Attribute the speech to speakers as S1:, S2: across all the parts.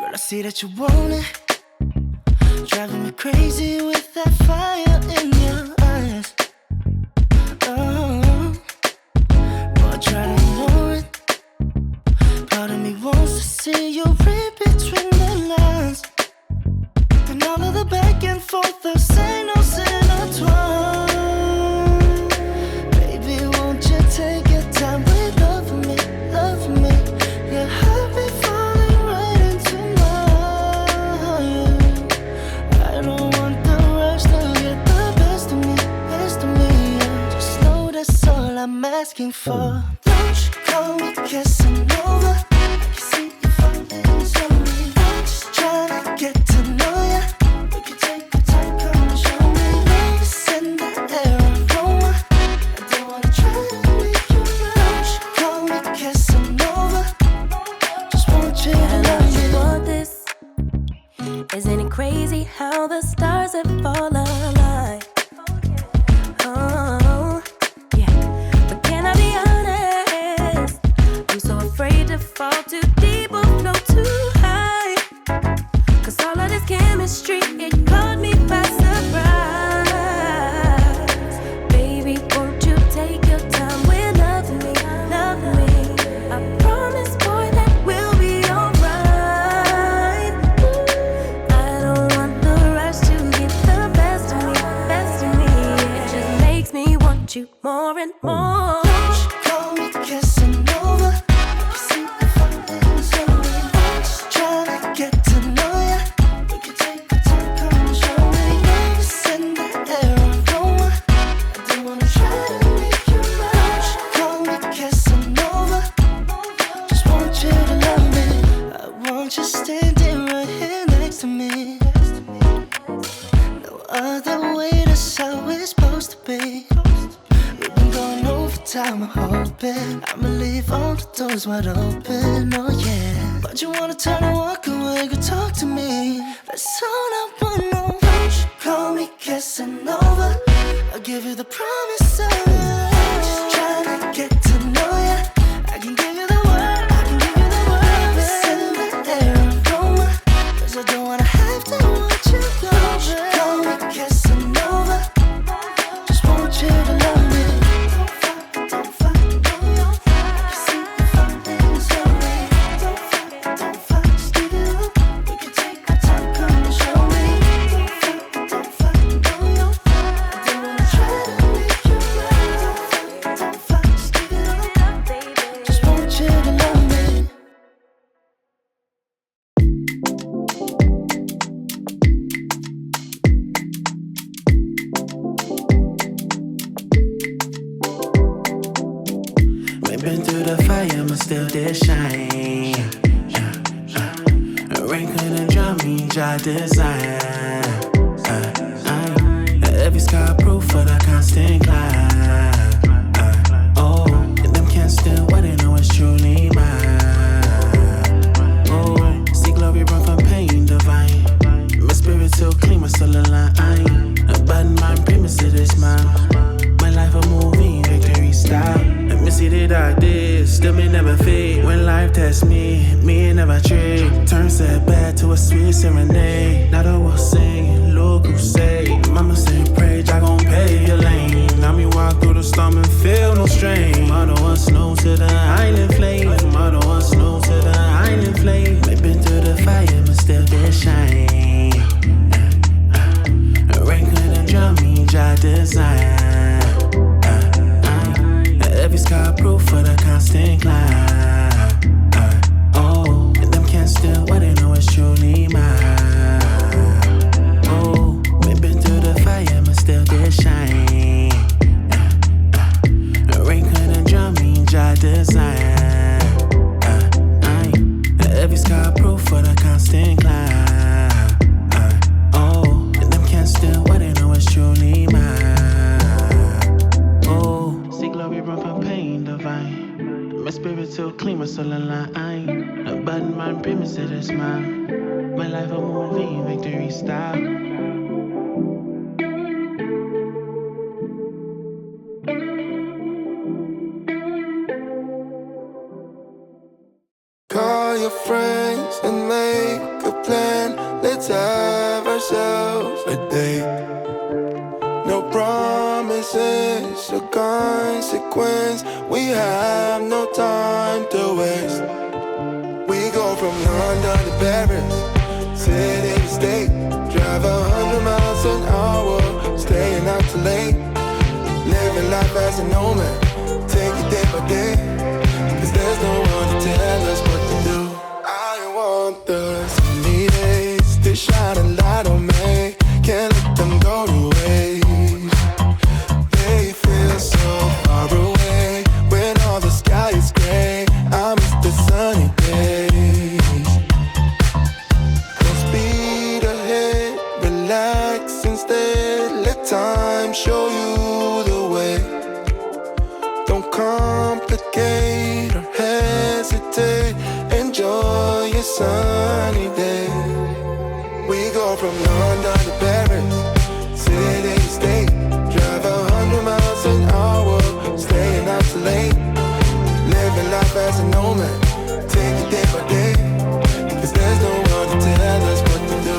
S1: I see that you want it, driving me crazy with that fire in your eyes. Oh, boy, try to ignore it. Part of me wants to see you read between the lines, and all of the back and forth of signals intertwined. Baby, won't you take your time with loving me, loving me? Your heart be falling right into mine. I don't want the rush to get the best of me, best of me. Just know that's all I'm asking for. Don't you call me Casanova? I can see you falling slowly. I'm just trying to get to know ya. We can take the time, come and show me. Love's in the air, aroma. I don't wanna try to make you mine. Don't you call me Casanova? Just want you to love me.
S2: Want this? Isn't it crazy how the stars have fallen aligned? Oh, yeah. But can I be honest? I'm so afraid to fall too deep or float too high. Cause all of this chemistry, it caught me by surprise. Baby, won't you take your time with loving me, loving me? I promise, boy, that we'll be alright. I don't want the rush to get the best of me, best of me. It just makes me want you more and more.
S1: Don't you call me Casanova? I can see you falling slowly. I'm just trying to get to know ya. We can take the time, come and show me. Love's in the air, aroma. I don't wanna try to make you mine. Don't you call me Casanova? Just want you to love me. I want you standing right here next to me. No other way, that's how it's supposed to be. We've been going over time, I'm hoping I'ma leave all the doors wide open, oh yeah. But you wanna turn and walk away, go talk to me. That's all I wanna know. Don't you call me Casanova? I'll give you the promise of love. Just trying to get to know ya. I can give you the word, I can give you the word. It's in the air, aroma. Cause I don't wanna have to watch you go. Don't you call me Casanova? Just want you to love me. Don't fight, no, don't fight. I see you falling slowly. Don't fight, just give it up. We can take our time, come and show me. Don't fight, no, don't fight. I don't wanna try to make you mine. Don't fight, just give it up. Just want you to love me.
S3: We've been through the fire, but still did shine. Rain couldn't drown me, dry design. Every sky proof for the constant climb. Oh, and them can't still what they know is truly mine. Oh, see glory run from pain divine. My spirit so clean, my soul aligned. But my premise it is mine. My life a movie, victory style. Let me see the dark days, still me never fade. When life tests me never trade. Turn setback to a sweet serenade. Now the world sing, Lord crusade. Mama say pray, I gon' pay your lane. Now me walk through the storm and feel no strain. Mother was snow to the island flame. Mother was snow to the island flame. We've been through the fire, but still did shine. Rain couldn't drown me, dry design. Every sky proof for the constant climb. Oh, and them can't steal what they know is truly mine. Oh, we've been through the fire, but still did shine. Rain couldn't drown me, dry design. Every sky proof for the constant climb. Oh, and them can't steal what they know is truly mine. Oh, see glory run from pain divine. My spirit so clean, my soul aligned. But my premise it is mine. My life a movie, victory style.
S4: Call your friends and make have ourselves a date. No promises or consequence. We have no time to waste. We go from London to Paris, city to state. Drive 100 miles an hour, staying out too late. Living life as a nomad, take it day by day. Cause there's no one to tell us what to do. I want the sunny days to shine a light on me. Can't let them go to waste. They feel so far away when all the sky is gray. I miss the sunny days. Don't speed ahead, relax instead. Let time show you the way. Don't complicate or hesitate. Enjoy your sunny day. We go from London to Paris, city to state. Drive 100 miles an hour, staying out too late. Living life as a nomad, take it day by day. Cause there's no one to tell us what to do.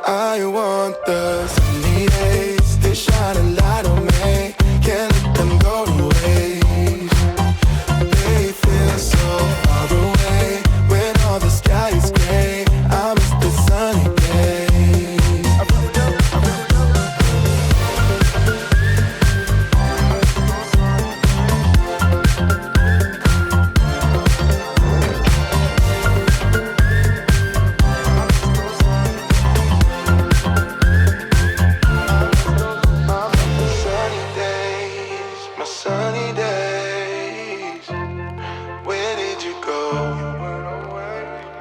S4: I want the sunny days to shine a light on me. Can't let them go to waste. They feel so far away when all the sky is gray. I miss the sunny days. My sunny days, where did you go?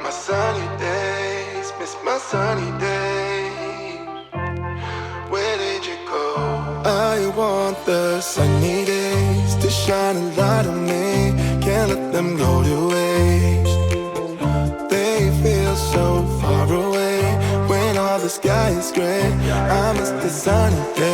S4: My sunny days, miss my sunny days, where did you go? I want the sunny days to shine a light on me. Can't let them go to waste. They feel so far away when all the sky is gray. I miss the sunny days.